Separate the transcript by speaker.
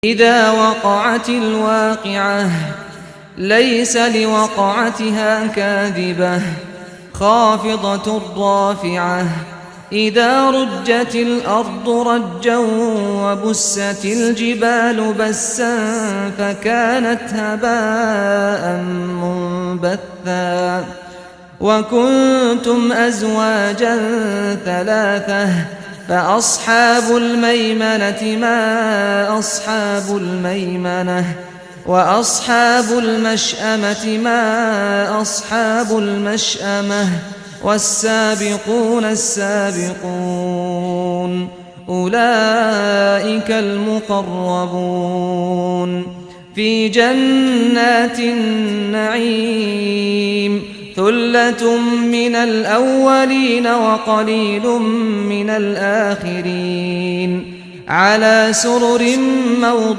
Speaker 1: إذا وقعت الواقعة ليس لوقعتها كاذبة خافضة رافعة إذا رجت الأرض رجا وبست الجبال بسا فكانت هباء منبثا وكنتم أزواجا ثلاثة فأصحاب الميمنة ما أصحاب الميمنة وأصحاب المشأمة ما أصحاب المشأمة والسابقون السابقون أولئك المقربون في جنات النعيم ثلة من الأولين وقليل من الآخرين على سرر موضونة